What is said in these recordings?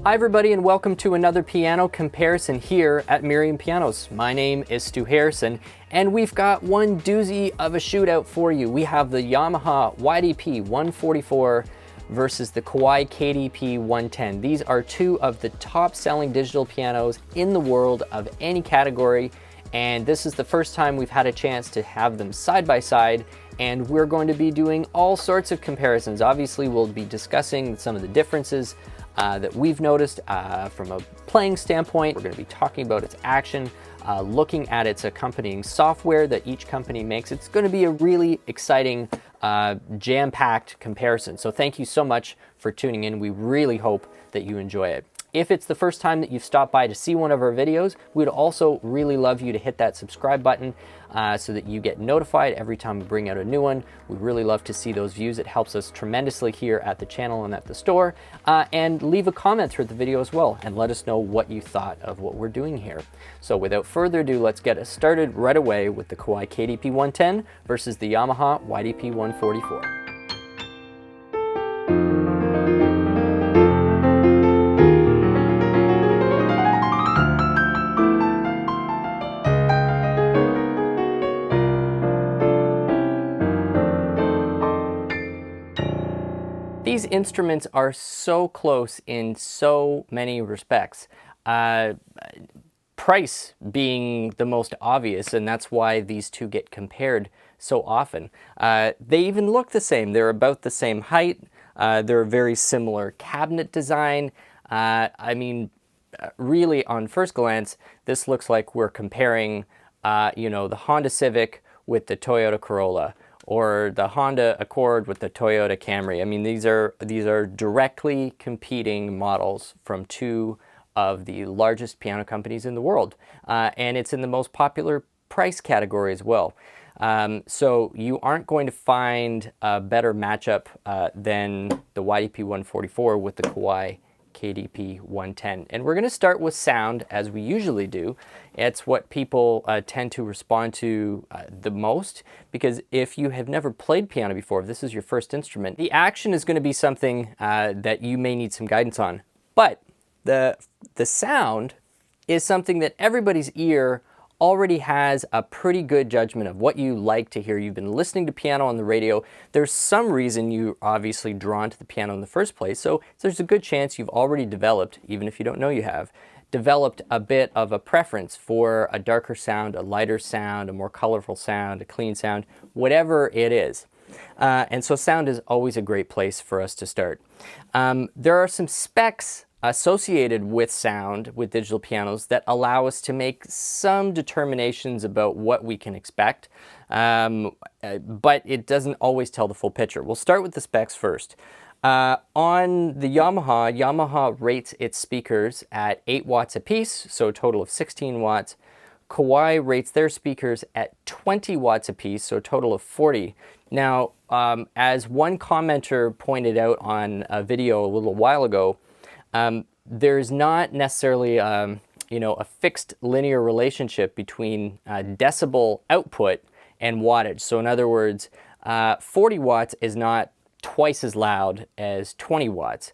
Hi everybody and welcome to another piano comparison here at Merriam Pianos. My name is Stu Harrison and we've got one doozy of a shootout for you. We have the Yamaha YDP-144 versus the Kawai KDP110. These are two of the top selling digital pianos in the world of any category, and this is the first time we've had a chance to have them side by side, and we're going to be doing all sorts of comparisons. Obviously we'll be discussing some of the differences that we've noticed from a playing standpoint. We're going to be talking about its action, looking at its accompanying software that each company makes. It's going to be a really exciting, jam-packed comparison. So thank you so much for tuning in. We really hope that you enjoy it. If it's the first time that you've stopped by to see one of our videos, we'd also really love you to hit that subscribe button so that you get notified every time we bring out a new one. We really love to see those views. It helps us tremendously here at the channel and at the store. And leave a comment through the video as well and let us know what you thought of what we're doing here. So without further ado, let's get us started right away with the Kawai KDP110 versus the Yamaha YDP-144. These instruments are so close in so many respects. Price being the most obvious, and that's why these two get compared so often. They even look the same. They're about the same height. They're a very similar cabinet design. I mean, really on first glance, this looks like we're comparing, the Honda Civic with the Toyota Corolla, or the Honda Accord with the Toyota Camry. I mean, these are directly competing models from two of the largest piano companies in the world. And it's in the most popular price category as well. So you aren't going to find a better matchup than the YDP-144 with the Kawai KDP-110. And we're going to start with sound, as we usually do. It's what people tend to respond to the most, because if you have never played piano before, if this is your first instrument, the action is going to be something that you may need some guidance on. But the sound is something that everybody's ear already has a pretty good judgment of what you like to hear. You've been listening to piano on the radio. There's some reason you're obviously drawn to the piano in the first place, so there's a good chance you've already developed, even if you don't know you have, developed a bit of a preference for a darker sound, a lighter sound, a more colorful sound, a clean sound, whatever it is. And so sound is always a great place for us to start. There are some specs associated with sound with digital pianos that allow us to make some determinations about what we can expect, but it doesn't always tell the full picture. We'll start with the specs first. On the Yamaha rates its speakers at 8 watts apiece, so a total of 16 watts. Kawai rates their speakers at 20 watts apiece, so a total of 40. Now, as one commenter pointed out on a video a little while ago, there's not necessarily a fixed linear relationship between decibel output and wattage. So in other words, 40 watts is not twice as loud as 20 watts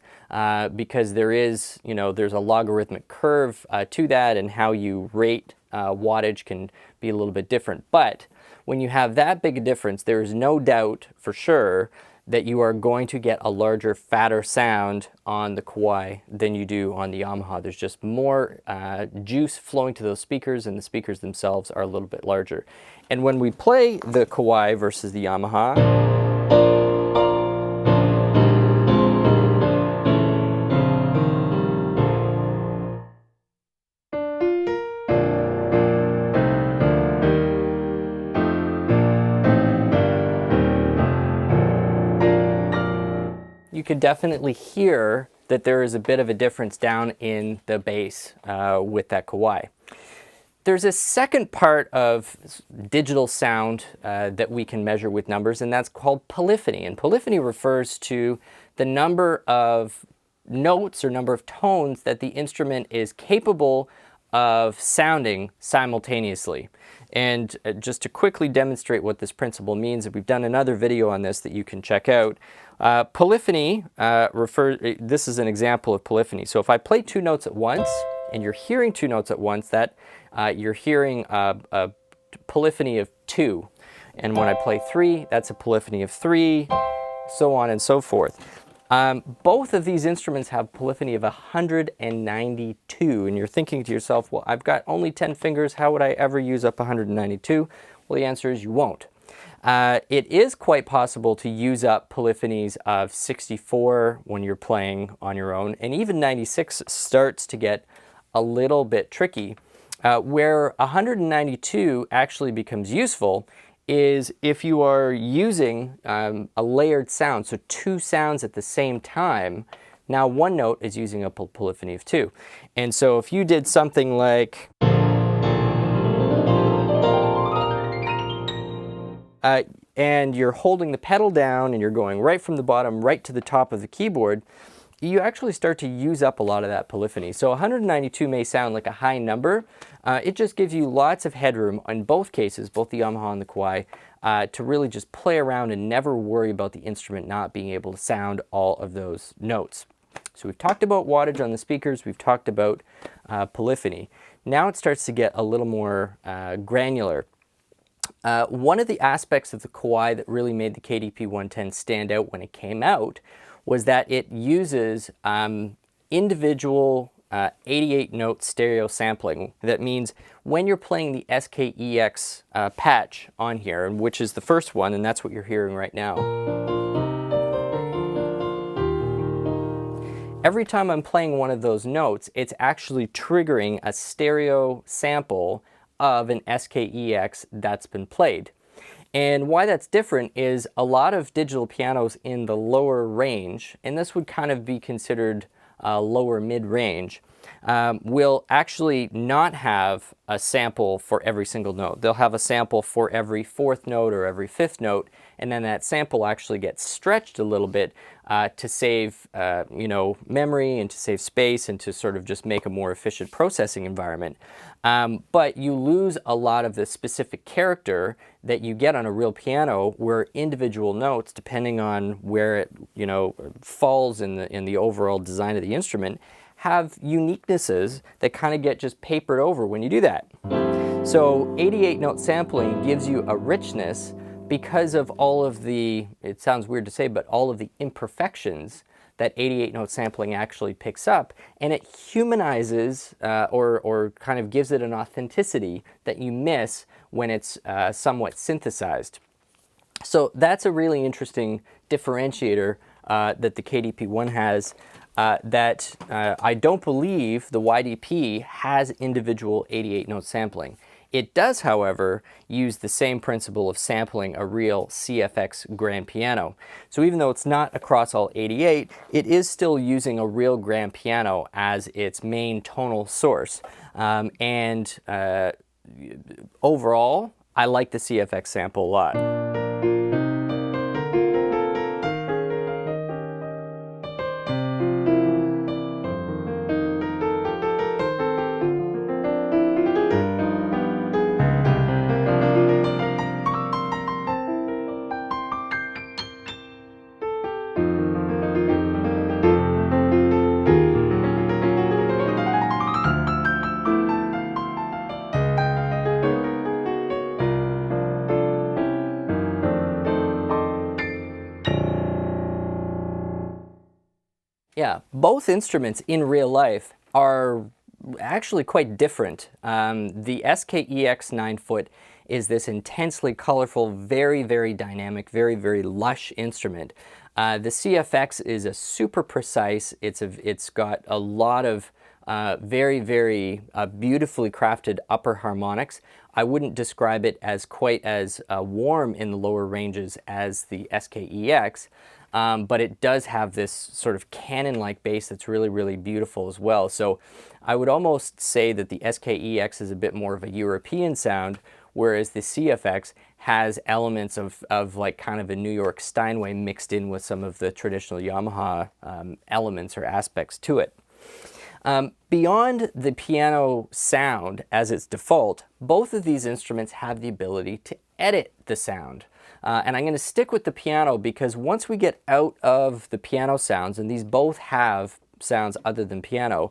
because there's a logarithmic curve to that, and how you rate wattage can be a little bit different. But when you have that big a difference, there is no doubt for sure that you are going to get a larger, fatter sound on the Kawai than you do on the Yamaha. There's just more juice flowing to those speakers, and the speakers themselves are a little bit larger. And when we play the Kawai versus the Yamaha, you could definitely hear that there is a bit of a difference down in the bass with that Kawai. There's a second part of digital sound that we can measure with numbers, and that's called polyphony. And polyphony refers to the number of notes or number of tones that the instrument is capable of sounding simultaneously. And just to quickly demonstrate what this principle means, we've done another video on this that you can check out. Polyphony this is an example of polyphony. So if I play two notes at once, and you're hearing two notes at once, that you're hearing a polyphony of two. And when I play three, that's a polyphony of three, so on and so forth. Both of these instruments have polyphony of 192, and you're thinking to yourself, well, I've got only 10 fingers, how would I ever use up 192? Well, the answer is you won't. It is quite possible to use up polyphonies of 64 when you're playing on your own, and even 96 starts to get a little bit tricky. Where 192 actually becomes useful is if you are using a layered sound, so two sounds at the same time. Now one note is using a polyphony of two. And so if you did something like and you're holding the pedal down and you're going right from the bottom right to the top of the keyboard, you actually start to use up a lot of that polyphony. So 192 may sound like a high number. It just gives you lots of headroom in both cases, both the Yamaha and the Kawai, to really just play around and never worry about the instrument not being able to sound all of those notes. So we've talked about wattage on the speakers, we've talked about polyphony. Now it starts to get a little more granular. One of the aspects of the Kawai that really made the KDP110 stand out when it came out was that it uses individual 88-note stereo sampling. That means when you're playing the SKEX patch on here, which is the first one, and that's what you're hearing right now. Every time I'm playing one of those notes, it's actually triggering a stereo sample of an SKEX that's been played. And why that's different is a lot of digital pianos in the lower range, and this would kind of be considered lower mid-range, will actually not have a sample for every single note. They'll have a sample for every fourth note or every fifth note, and then that sample actually gets stretched a little bit to save memory and to save space and to sort of just make a more efficient processing environment. But you lose a lot of the specific character that you get on a real piano, where individual notes, depending on where it falls in the overall design of the instrument, have uniquenesses that kind of get just papered over when you do that. So 88-note sampling gives you a richness because of all of the, it sounds weird to say, but all of the imperfections that 88-note sampling actually picks up, and it humanizes or kind of gives it an authenticity that you miss when it's somewhat synthesized. So that's a really interesting differentiator that the KDP-1 has that I don't believe the YDP has individual 88-note sampling. It does, however, use the same principle of sampling a real CFX grand piano. So even though it's not across all 88, it is still using a real grand piano as its main tonal source. Overall, I like the CFX sample a lot. Yeah, both instruments in real life are actually quite different. The SKEX 9-foot is this intensely colorful, very, very dynamic, very, very lush instrument. The CFX is a super precise, it's got a lot of very, very beautifully crafted upper harmonics. I wouldn't describe it as quite as warm in the lower ranges as the SKEX, but it does have this sort of cannon-like bass that's really, really beautiful as well. So I would almost say that the SKEX is a bit more of a European sound, whereas the CFX has elements of like kind of a New York Steinway mixed in with some of the traditional Yamaha elements or aspects to it. Beyond the piano sound as its default, both of these instruments have the ability to edit the sound. And I'm going to stick with the piano because once we get out of the piano sounds, and these both have sounds other than piano,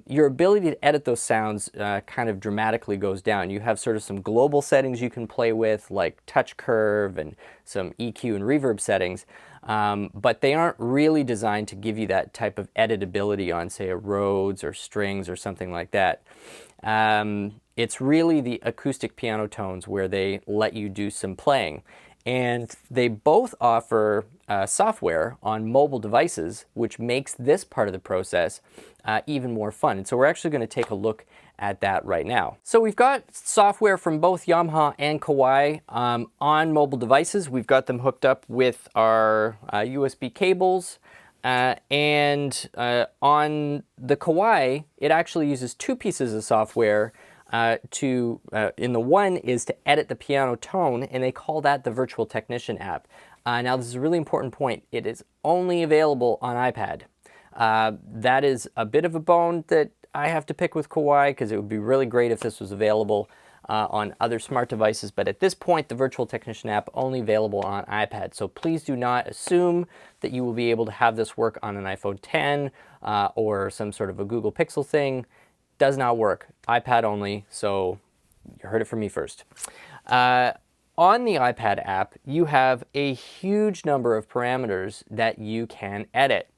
your ability to edit those sounds kind of dramatically goes down. You have sort of some global settings you can play with, like touch curve and some EQ and reverb settings, but they aren't really designed to give you that type of editability on, say, a Rhodes or strings or something like that. It's really the acoustic piano tones where they let you do some playing. And they both offer software on mobile devices, which makes this part of the process even more fun. And so we're actually going to take a look at that right now. So we've got software from both Yamaha and Kawai on mobile devices. We've got them hooked up with our USB cables. And on the Kawai, it actually uses two pieces of software in the one is to edit the piano tone, and they call that the Virtual Technician app. Now this is a really important point. It is only available on iPad. That is a bit of a bone that I have to pick with Kawai because it would be really great if this was available on other smart devices, but at this point the Virtual Technician app only available on iPad. So please do not assume that you will be able to have this work on an iPhone 10 or some sort of a Google Pixel thing. Does not work. iPad only, so you heard it from me first. On the iPad app, you have a huge number of parameters that you can edit.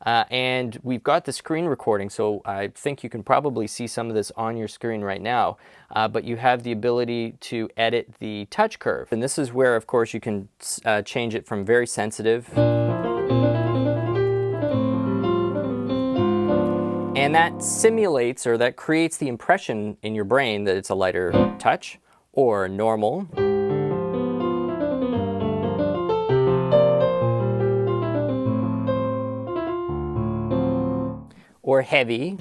And we've got the screen recording, so I think you can probably see some of this on your screen right now. But you have the ability to edit the touch curve. And this is where, of course, you can change it from very sensitive. And that simulates, or that creates the impression in your brain that it's a lighter touch, or normal, or heavy.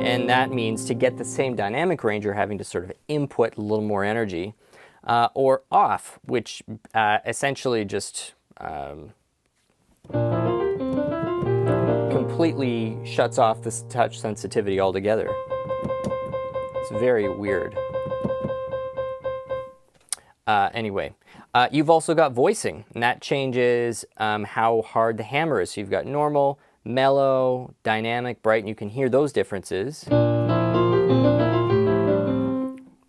And that means to get the same dynamic range, you're having to sort of input a little more energy, or off, which essentially just completely shuts off this touch sensitivity altogether. It's very weird. Anyway, you've also got voicing, and that changes how hard the hammer is. So you've got normal, mellow, dynamic, bright, and you can hear those differences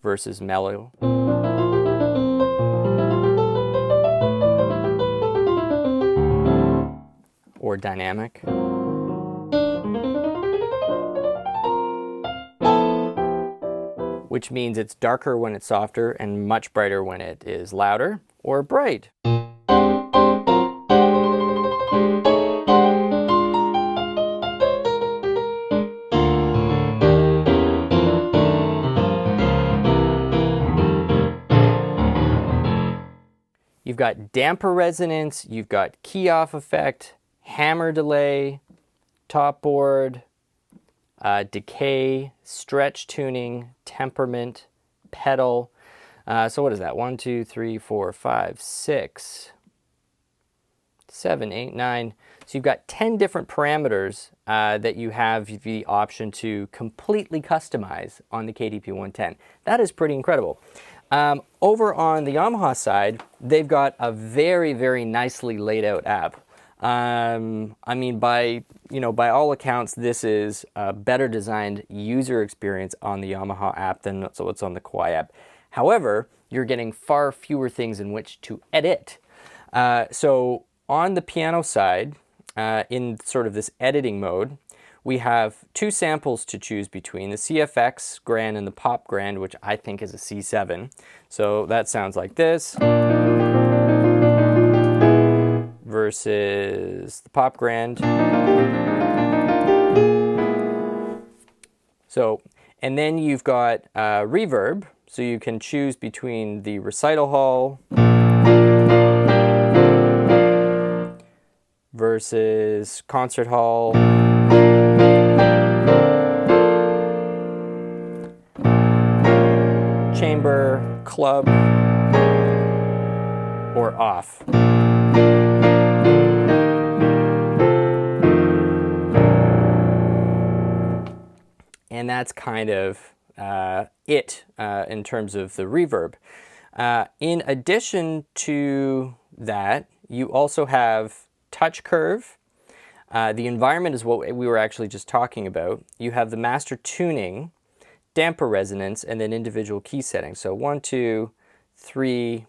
versus mellow. Or dynamic. Which means it's darker when it's softer and much brighter when it is louder or bright. You've got damper resonance, you've got key off effect, hammer delay, top board, decay, stretch tuning, temperament, pedal. So what is that? 1, 2, 3, 4, 5, 6, 7, 8, 9. So you've got 10 different parameters that you have the option to completely customize on the KDP110. That is pretty incredible. Over on the Yamaha side, they've got a very, very nicely laid out app. I mean, by all accounts, this is a better designed user experience on the Yamaha app than what's on the Kawai app. However, you're getting far fewer things in which to edit. So on the piano side, in sort of this editing mode, we have two samples to choose between, the CFX Grand and the Pop Grand, which I think is a C7. So that sounds like this. Versus the Pop Grand. So, and then you've got reverb, so you can choose between the recital hall versus concert hall, chamber, club, or off. that's kind of it in terms of the reverb. In addition to that, you also have touch curve. The environment is what we were actually just talking about. You have the master tuning, damper resonance, and then individual key settings. So 1, 2, 3,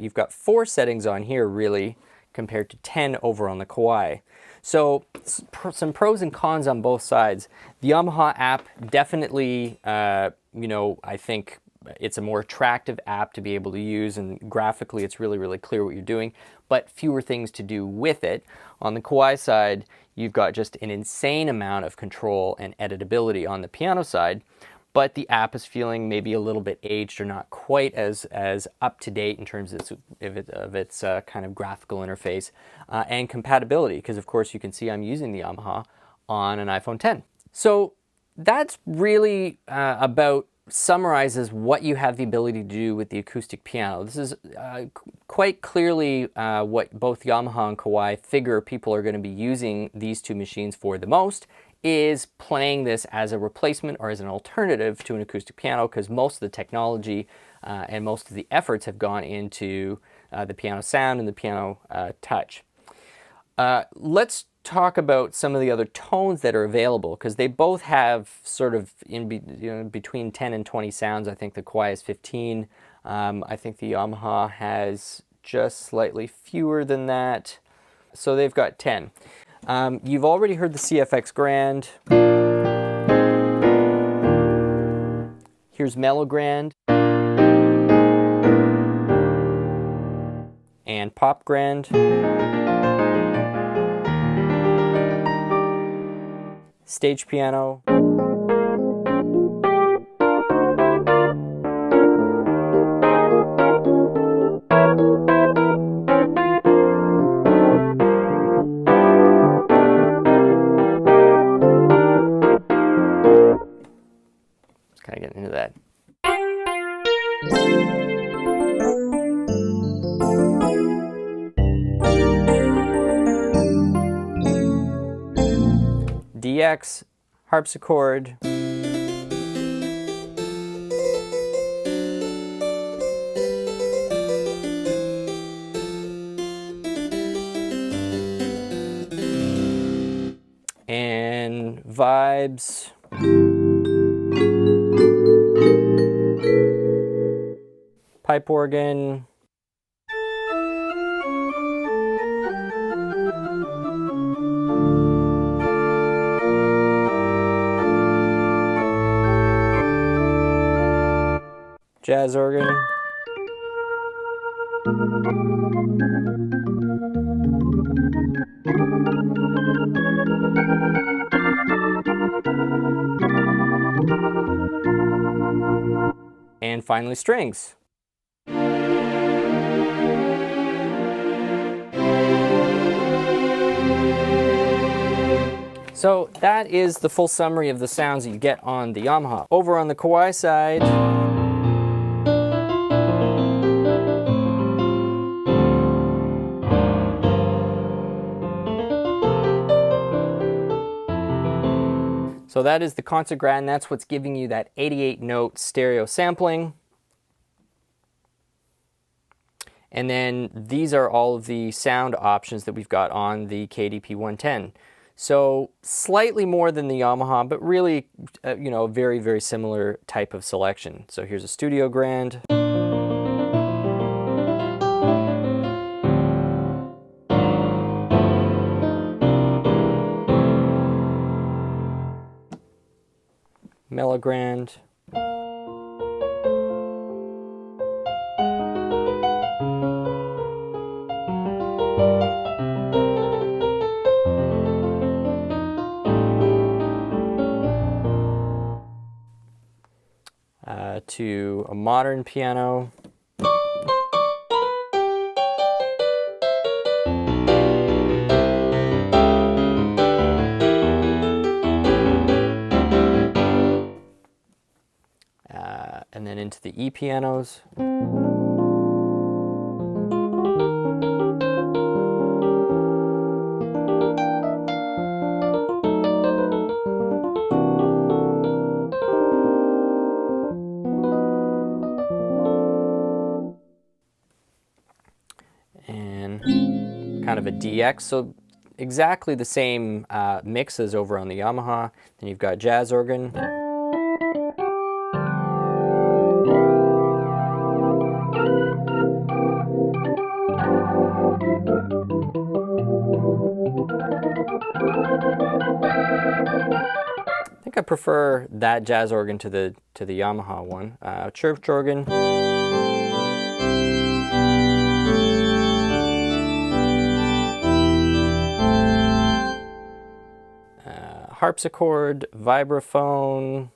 you've got 4 settings on here really compared to 10 over on the Kawai. So some pros and cons on both sides. The Yamaha app definitely, you know, I think it's a more attractive app to be able to use, and graphically it's really, really clear what you're doing, but fewer things to do with it. On the Kawai side, you've got just an insane amount of control and editability on the piano side, but the app is feeling maybe a little bit aged or not quite as up to date in terms of its kind of graphical interface and compatibility, because of course you can see I'm using the Yamaha on an iPhone X. So that's really about summarizes what you have the ability to do with the acoustic piano. This is quite clearly what both Yamaha and Kawai figure people are going to be using these two machines for the most, is playing this as a replacement or as an alternative to an acoustic piano, because most of the technology and most of the efforts have gone into the piano sound and the piano touch. Let's talk about some of the other tones that are available, because they both have sort of between 10 and 20 sounds. I think the Kawai is 15. I think the Yamaha has just slightly fewer than that. So they've got 10. You've already heard the CFX Grand. Here's Mellow Grand and Pop Grand. Stage piano. Just kind of getting into that. DX, harpsichord, and vibes, pipe organ, jazz organ, and finally strings. So that is the full summary of the sounds that you get on the Yamaha. Over on the Kawai side, so that is the Concert Grand. That's what's giving you that 88-note stereo sampling. And then these are all of the sound options that we've got on the KDP110. So slightly more than the Yamaha, but really, you know, very, very similar type of selection. So here's a Studio Grand. Mellow Grand. To a modern piano. And then into the E pianos. and kind of a DX. So exactly the same mix as over on the Yamaha. Then you've got jazz organ. I think I prefer that jazz organ to the Yamaha one. Church organ. Harpsichord, vibraphone.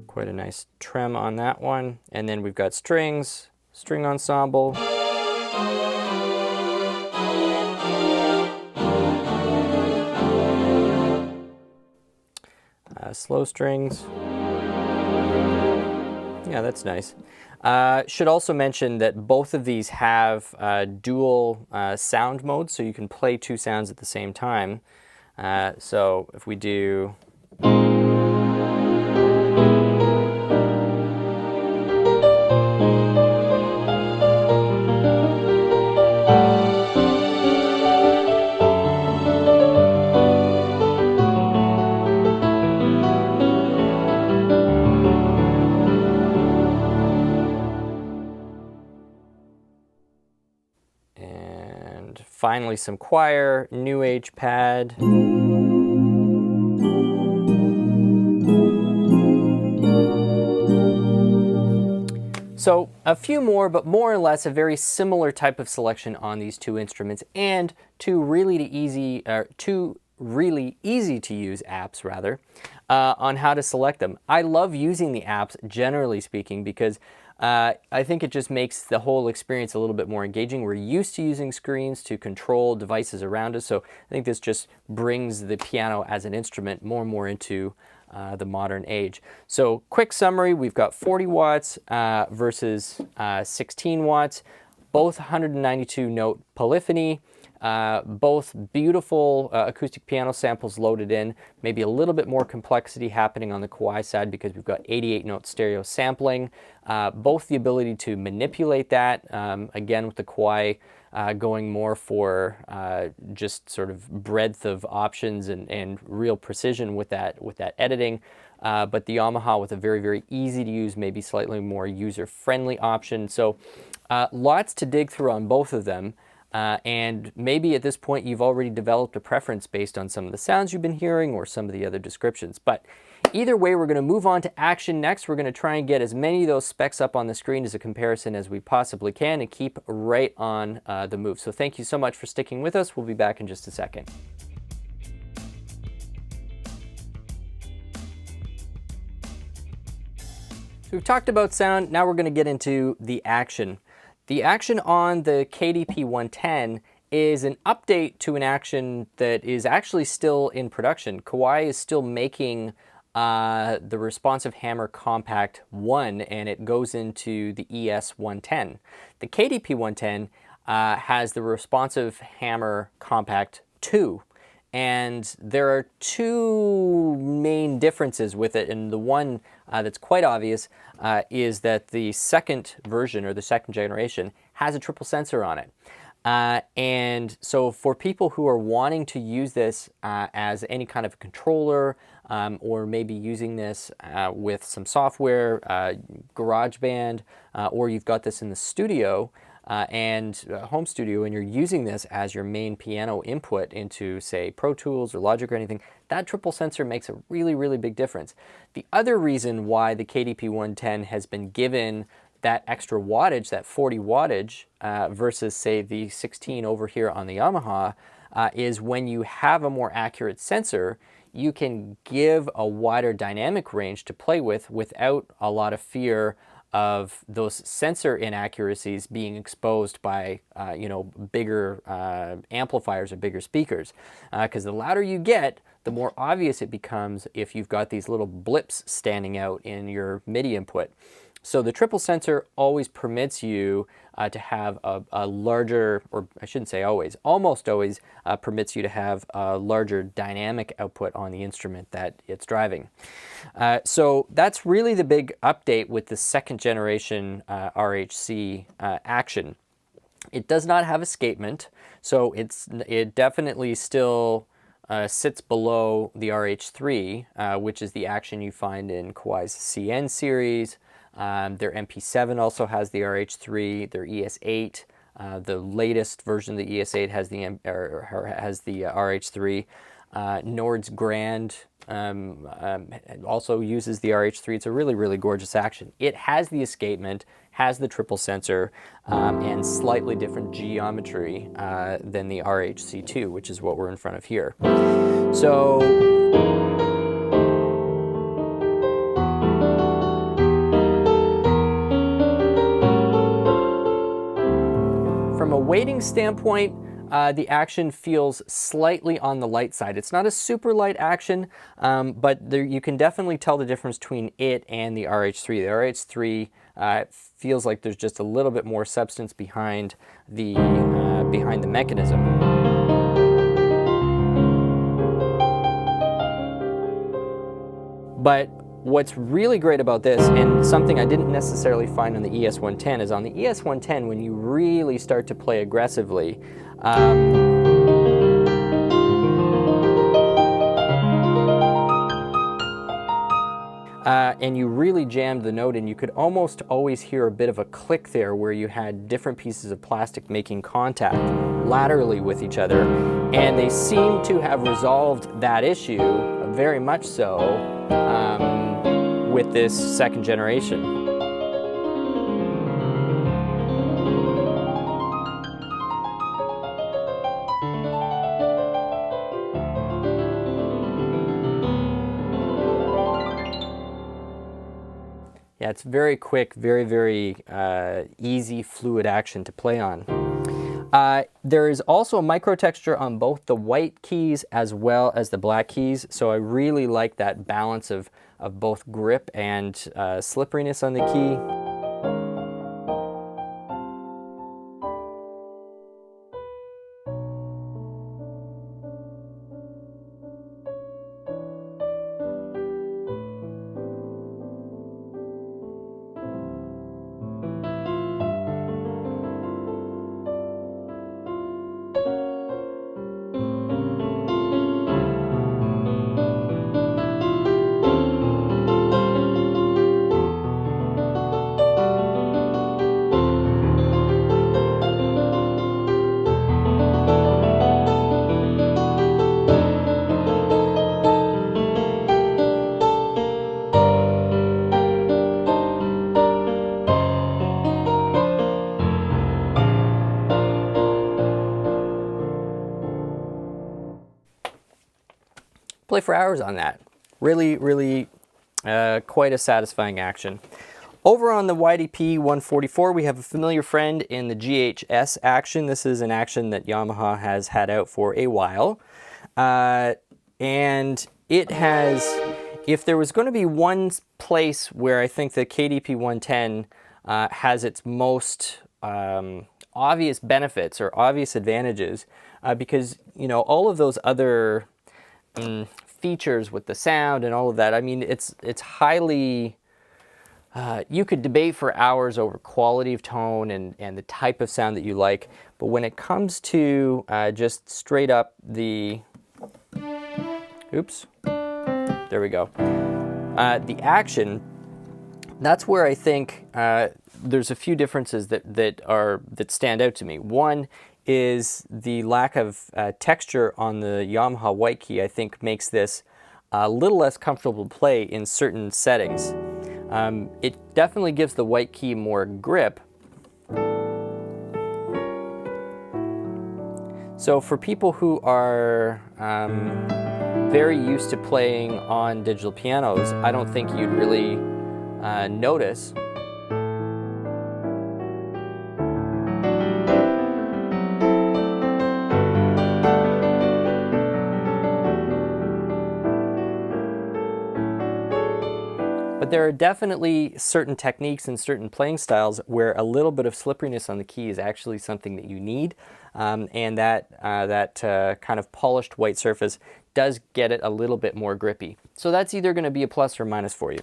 Quite a nice trem on that one. And then we've got strings, string ensemble. Slow strings. Yeah, that's nice. Should also mention that both of these have dual sound modes, so you can play two sounds at the same time. So if we do... Finally, some choir, new age pad. So a few more, but more or less a very similar type of selection on these two instruments, and two really easy to use apps rather on how to select them. I love using the apps generally speaking because I think it just makes the whole experience a little bit more engaging. We're used to using screens to control devices around us, so I think this just brings the piano as an instrument more and more into the modern age. So quick summary, we've got 40 watts versus 16 watts, both 192 note polyphony. Both beautiful acoustic piano samples loaded in, maybe a little bit more complexity happening on the Kawai side because we've got 88 note stereo sampling. Both the ability to manipulate that, again with the Kawai going more for just sort of breadth of options and real precision with that editing. But the Yamaha with a very, very easy to use, maybe slightly more user-friendly option. So lots to dig through on both of them. And maybe at this point you've already developed a preference based on some of the sounds you've been hearing or some of the other descriptions. But either way, we're going to move on to action next. We're going to try and get as many of those specs up on the screen as a comparison as we possibly can and keep right on the move. So thank you so much for sticking with us. We'll be back in just a second. So we've talked about sound. Now we're going to get into the action. The action on the KDP110 is an update to an action that is actually still in production. Kawai is still making the responsive hammer compact 1, and it goes into the ES110. The KDP110 has the responsive hammer compact 2. And there are two main differences with it, and the one that's quite obvious is that the second version, or the second generation, has a triple sensor on it. And so for people who are wanting to use this as any kind of controller, or maybe using this with some software, GarageBand, or you've got this in the studio, and home studio, and you're using this as your main piano input into, say, Pro Tools or Logic or anything, that triple sensor makes a really, really big difference. The other reason why the KDP110 has been given that extra wattage, that 40 wattage, versus, say, the 16 over here on the Yamaha, is when you have a more accurate sensor, you can give a wider dynamic range to play with without a lot of fear of those sensor inaccuracies being exposed by bigger amplifiers or bigger speakers. Because the louder you get, the more obvious it becomes if you've got these little blips standing out in your MIDI input. So the triple sensor always permits you to have a larger, or I shouldn't say always, almost always permits you to have a larger dynamic output on the instrument that it's driving. So that's really the big update with the second generation RHC Action. It does not have escapement, so it definitely still sits below the RH3, which is the Action you find in Kawai's CN series. Their MP7 also has the RH3, their ES8. The latest version of the ES8 has the RH3. Nord's Grand also uses the RH3. It's a really, really gorgeous Action. It has the escapement, has the triple sensor, and slightly different geometry than the RHC2, which is what we're in front of here. So from a weighting standpoint, the Action feels slightly on the light side. It's not a super light Action, but you can definitely tell the difference between it and the RH3. The RH3 feels like there's just a little bit more substance behind the mechanism. But what's really great about this, and something I didn't necessarily find on the ES110, is on the ES110, when you really start to play aggressively, and you really jammed the note in, you could almost always hear a bit of a click there where you had different pieces of plastic making contact laterally with each other, and they seem to have resolved that issue, very much so, with this second generation. Yeah, it's very quick, very, very easy, fluid Action to play on. There is also a micro texture on both the white keys as well as the black keys, so I really like that balance of both grip and slipperiness on the key. Play for hours on that. Really, really quite a satisfying Action. Over on the YDP-144, we have a familiar friend in the GHS Action. This is an Action that Yamaha has had out for a while. And it has, if there was going to be one place where I think the KDP110 has its most obvious benefits or obvious advantages, because, you know, all of those other features with the sound and all of that, I mean, it's highly, you could debate for hours over quality of tone and the type of sound that you like, but when it comes to just straight up the, oops, there we go, the Action, that's where I think there's a few differences that stand out to me. One is the lack of texture on the Yamaha white key. I think makes this a little less comfortable to play in certain settings. It definitely gives the white key more grip. So for people who are very used to playing on digital pianos, I don't think you'd really notice. But there are definitely certain techniques and certain playing styles where a little bit of slipperiness on the key is actually something that you need, and that kind of polished white surface does get it a little bit more grippy. So that's either going to be a plus or minus for you.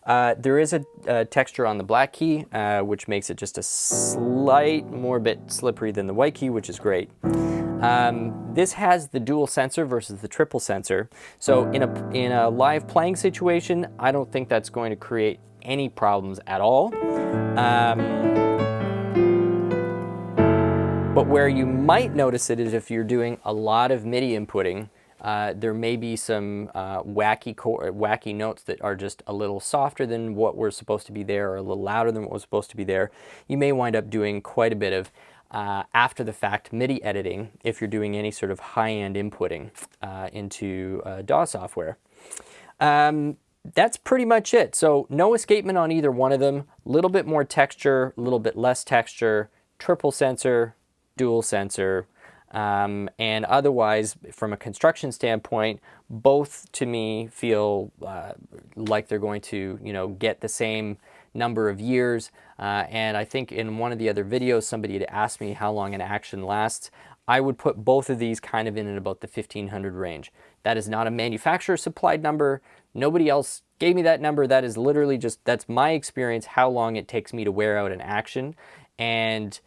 There is a texture on the black key, which makes it just a slight more bit slippery than the white key, which is great. This has the dual sensor versus the triple sensor. So in a live playing situation, I don't think that's going to create any problems at all. But where you might notice it is if you're doing a lot of MIDI inputting. There may be some wacky notes that are just a little softer than what were supposed to be there, or a little louder than what was supposed to be there. You may wind up doing quite a bit of after-the-fact MIDI editing if you're doing any sort of high-end inputting into DAW software. That's pretty much it. So no escapement on either one of them. A little bit more texture, a little bit less texture, triple sensor, dual sensor. And otherwise, from a construction standpoint, both to me feel like they're going to, get the same number of years. And I think in one of the other videos, somebody had asked me how long an action lasts. I would put both of these kind of in about the 1500 range. That is not a manufacturer supplied number. Nobody else gave me that number. That is literally that's my experience, how long it takes me to wear out an action. And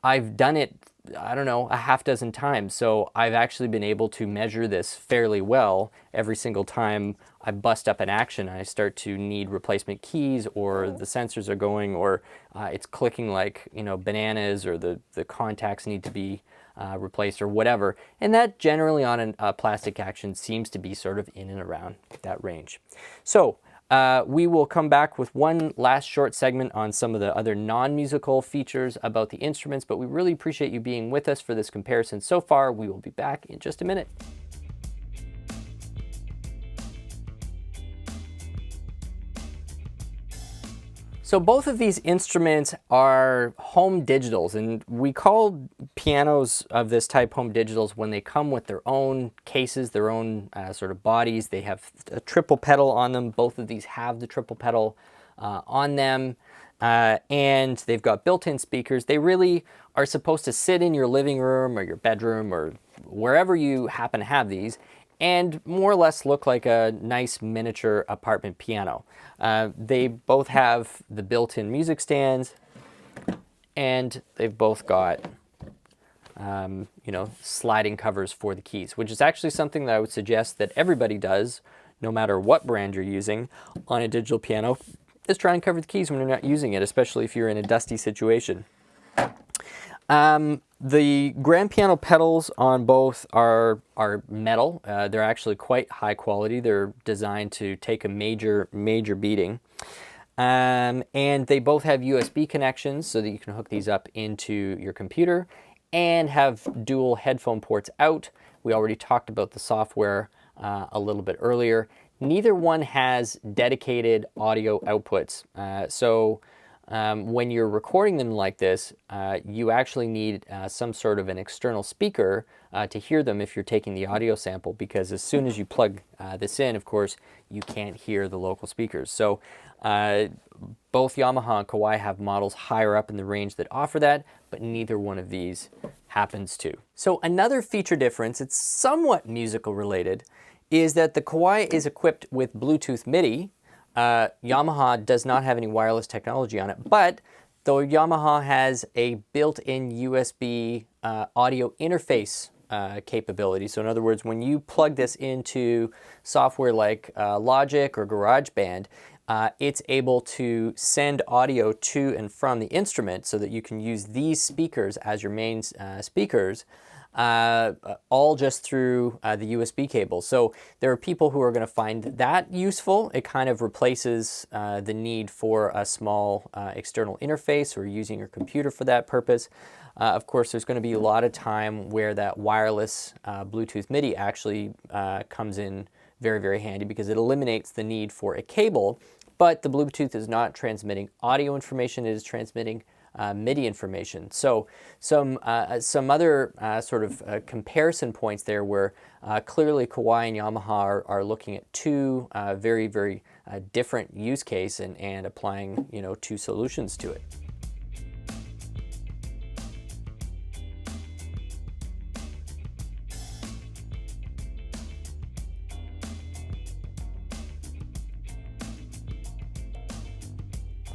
I've done it, I don't know, a half dozen times. So I've actually been able to measure this fairly well every single time I bust up an action and I start to need replacement keys, or the sensors are going, or it's clicking like, bananas, or the contacts need to be replaced or whatever. And that generally on a plastic action seems to be sort of in and around that range. So we will come back with one last short segment on some of the other non-musical features about the instruments, but we really appreciate you being with us for this comparison so far. We will be back in just a minute. So both of these instruments are home digitals, and we call pianos of this type home digitals when they come with their own cases, their own sort of bodies. They have a triple pedal on them. Both of these have the triple pedal on them, and they've got built-in speakers. They really are supposed to sit in your living room or your bedroom or wherever you happen to have these, and more or less look like a nice miniature apartment piano. They both have the built-in music stands, and they've both got sliding covers for the keys, which is actually something that I would suggest that everybody does, no matter what brand you're using on a digital piano, is try and cover the keys when you're not using it, especially if you're in a dusty situation. The grand piano pedals on both are metal. They're actually quite high quality. They're designed to take a major beating. And they both have USB connections so that you can hook these up into your computer and have dual headphone ports out. We already talked about the software a little bit earlier. Neither one has dedicated audio outputs. When you're recording them like this, you actually need some sort of an external speaker to hear them if you're taking the audio sample, because as soon as you plug this in, of course, you can't hear the local speakers. So both Yamaha and Kawai have models higher up in the range that offer that, but neither one of these happens to. So another feature difference, it's somewhat musical related, is that the Kawai is equipped with Bluetooth MIDI. Yamaha does not have any wireless technology on it, but though Yamaha has a built-in USB audio interface capability. So in other words, when you plug this into software like Logic or GarageBand, it's able to send audio to and from the instrument so that you can use these speakers as your main speakers, all just through the USB cable. So there are people who are going to find that useful. It kind of replaces the need for a small external interface or using your computer for that purpose. Of course, there's going to be a lot of time where that wireless Bluetooth MIDI actually comes in very, very handy, because it eliminates the need for a cable, but the Bluetooth is not transmitting audio information, it is transmitting MIDI information. So some other sort of comparison points there where clearly Kawai and Yamaha are looking at two very, very different use case and applying, you know, two solutions to it.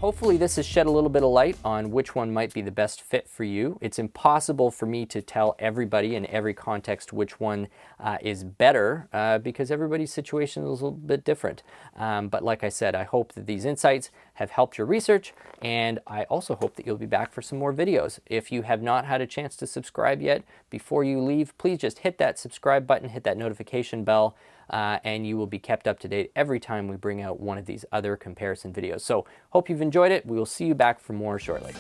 Hopefully this has shed a little bit of light on which one might be the best fit for you. It's impossible for me to tell everybody in every context which one is better because everybody's situation is a little bit different. But like I said, I hope that these insights have helped your research, and I also hope that you'll be back for some more videos. If you have not had a chance to subscribe yet, before you leave, please just hit that subscribe button, hit that notification bell, and you will be kept up to date every time we bring out one of these other comparison videos. So hope you've enjoyed it. We will see you back for more shortly.